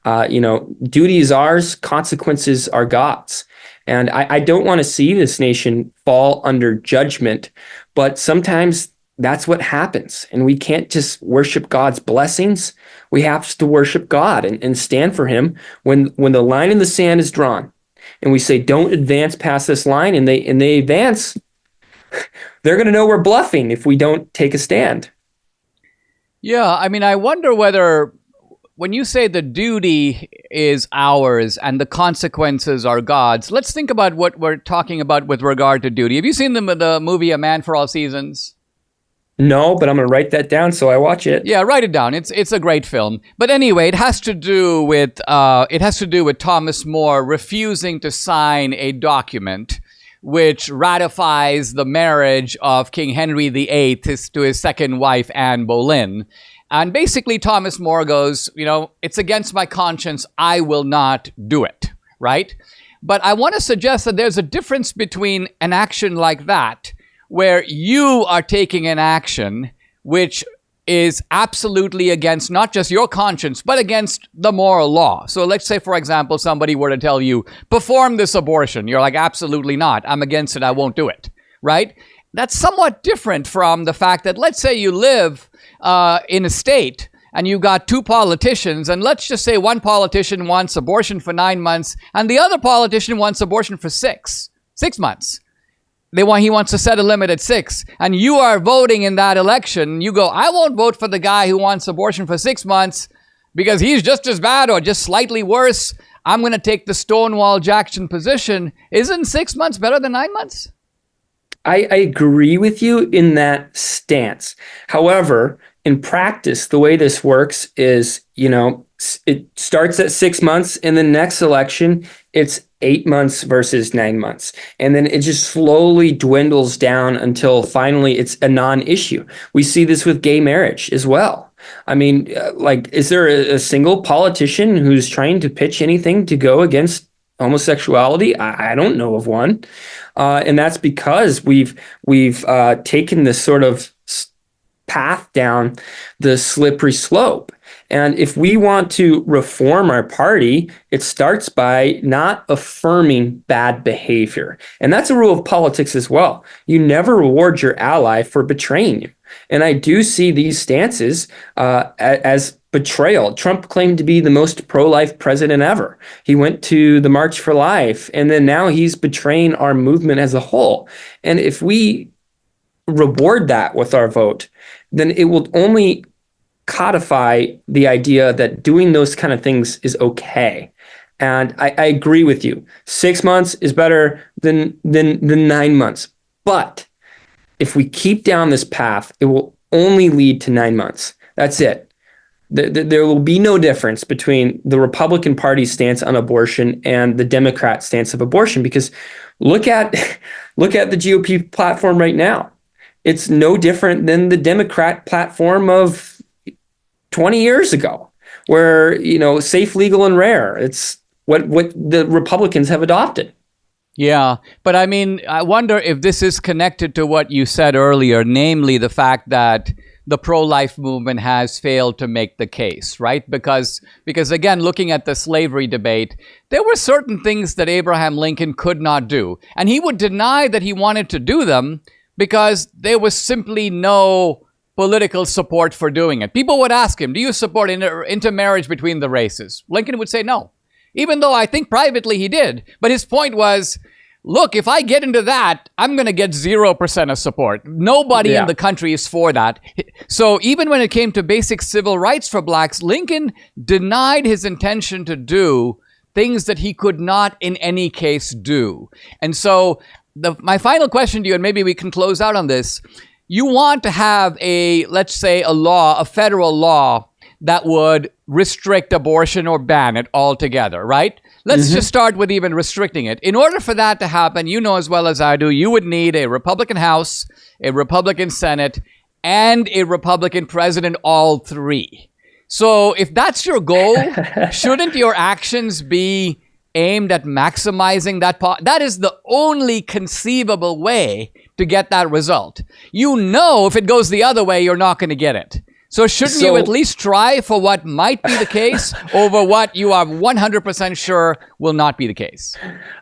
Duty is ours, consequences are God's. And I don't want to see this nation fall under judgment, but sometimes that's what happens. And we can't just worship God's blessings. We have to worship God and stand for him when the line in the sand is drawn. And we say, don't advance past this line, and they advance, they're going to know we're bluffing if we don't take a stand. Yeah, I mean, I wonder whether when you say the duty is ours and the consequences are God's, let's think about what we're talking about with regard to duty. Have you seen the movie A Man for All Seasons? No, but I'm going to write that down so I watch it. Yeah, write it down. It's a great film. But anyway, it has to do with Thomas More refusing to sign a document which ratifies the marriage of King Henry VIII to his second wife, Anne Boleyn. And basically, Thomas More goes, it's against my conscience. I will not do it, right? But I want to suggest that there's a difference between an action like that, where you are taking an action which is absolutely against not just your conscience, but against the moral law. So let's say, for example, somebody were to tell you, perform this abortion. You're like, absolutely not. I'm against it. I won't do it, right? That's somewhat different from the fact that, let's say you live in a state and you got two politicians, and let's just say one politician wants abortion for 9 months and the other politician wants abortion for 6 months. He wants to set a limit at 6, and you are voting in that election. You go, I won't vote for the guy who wants abortion for 6 months because he's just as bad or just slightly worse. I'm going to take the Stonewall Jackson position. Isn't 6 months better than 9 months? I agree with you in that stance. However, in practice, the way this works is, it starts at 6 months. In the next election, it's 8 months versus 9 months. And then it just slowly dwindles down until finally it's a non-issue. We see this with gay marriage as well. I mean, is there a single politician who's trying to pitch anything to go against homosexuality? I don't know of one. And that's because we've taken this sort of path down the slippery slope. And if we want to reform our party, it starts by not affirming bad behavior. And that's a rule of politics as well. You never reward your ally for betraying you. And I do see these stances as betrayal. Trump claimed to be the most pro-life president ever. He went to the March for Life, and then now he's betraying our movement as a whole. And if we reward that with our vote, then it will only codify the idea that doing those kind of things is okay. And I agree with you. 6 months is better than 9 months. But if we keep down this path, it will only lead to 9 months. That's it. There will be no difference between the Republican Party's stance on abortion and the Democrat stance of abortion, because look at the GOP platform right now. It's no different than the Democrat platform of 20 years ago, where, safe, legal, and rare. It's what the Republicans have adopted. Yeah, but I mean, I wonder if this is connected to what you said earlier, namely the fact that the pro-life movement has failed to make the case, right? Because again, looking at the slavery debate, there were certain things that Abraham Lincoln could not do. And he would deny that he wanted to do them because there was simply no political support for doing it. People would ask him, do you support intermarriage between the races? Lincoln would say no, even though I think privately he did. But his point was, look, if I get into that, I'm going to get 0% of support. Nobody in the country is for that. So even when it came to basic civil rights for blacks, Lincoln denied his intention to do things that he could not in any case do. And so my final question to you, and maybe we can close out on this, you want to have let's say a federal law that would restrict abortion or ban it altogether, right? Let's just start with even restricting it. In order for that to happen, you know as well as I do, you would need a Republican House, a Republican Senate, and a Republican president, all three. So if that's your goal, shouldn't your actions be aimed at maximizing that that is the only conceivable way to get that result. You know, if it goes the other way, you're not going to get it. So shouldn't you at least try for what might be the case over what you are 100% sure will not be the case?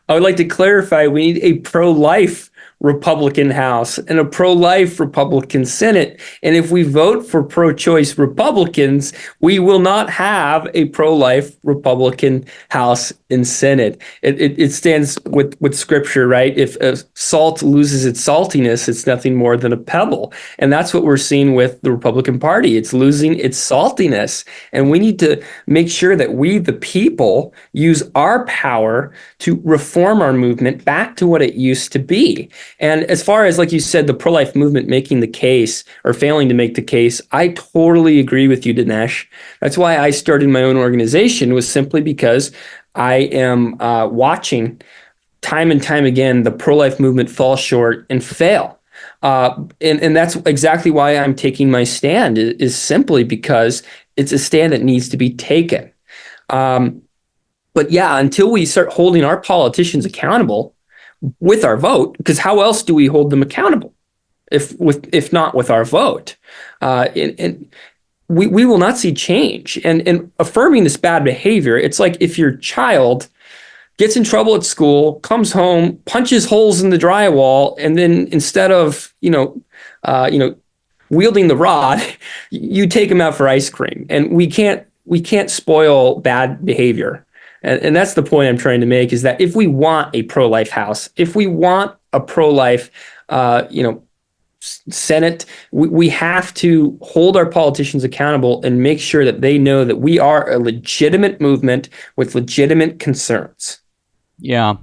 I would like to clarify, we need a pro-life Republican House and a pro-life Republican Senate. And if we vote for pro-choice Republicans, we will not have a pro-life Republican House and Senate. It stands with scripture, right? If salt loses its saltiness, it's nothing more than a pebble. And that's what we're seeing with the Republican Party. It's losing its saltiness. And we need to make sure that we, the people, use our power to reform our movement back to what it used to be. And as far as, like you said, the pro-life movement making the case or failing to make the case, I totally agree with you, Dinesh. That's why I started my own organization, was simply because I am watching time and time again the pro-life movement fall short and fail. And that's exactly why I'm taking my stand, is simply because it's a stand that needs to be taken. But yeah, until we start holding our politicians accountable with our vote, because how else do we hold them accountable if not with our vote? And we will not see change. And affirming this bad behavior, it's like if your child gets in trouble at school, comes home, punches holes in the drywall, and then instead of wielding the rod, you take him out for ice cream. And we can't spoil bad behavior. And that's the point I'm trying to make, is that if we want a pro-life House, if we want a pro-life, Senate, we have to hold our politicians accountable and make sure that they know that we are a legitimate movement with legitimate concerns. Yeah.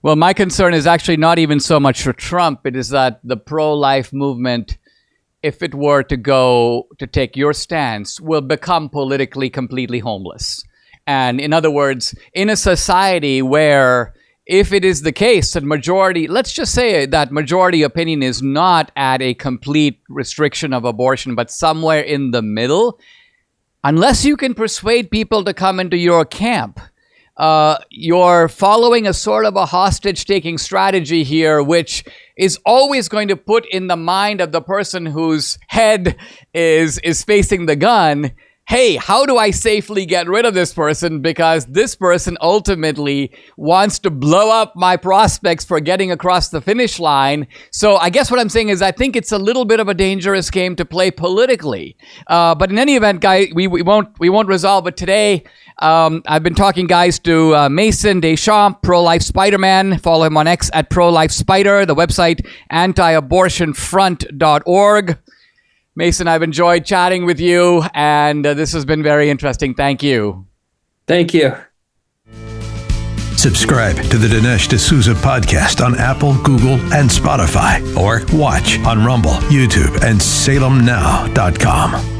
Well, my concern is actually not even so much for Trump. It is that the pro-life movement, if it were to take your stance, will become politically completely homeless. And in other words, in a society where, if it is the case that majority, let's just say that majority opinion is not at a complete restriction of abortion, but somewhere in the middle, unless you can persuade people to come into your camp, you're following a sort of a hostage-taking strategy here, which is always going to put in the mind of the person whose head is facing the gun, hey, how do I safely get rid of this person? Because this person ultimately wants to blow up my prospects for getting across the finish line. So I guess what I'm saying is I think it's a little bit of a dangerous game to play politically. But in any event, guys, we won't resolve it today. I've been talking, guys, to Mason Deschamps, Pro-Life Spider-Man. Follow him on X at Pro-Life Spider. The website, antiabortionfront.org. Mason, I've enjoyed chatting with you, and this has been very interesting. Thank you. Thank you. Subscribe to the Dinesh D'Souza podcast on Apple, Google, and Spotify, or watch on Rumble, YouTube, and SalemNow.com.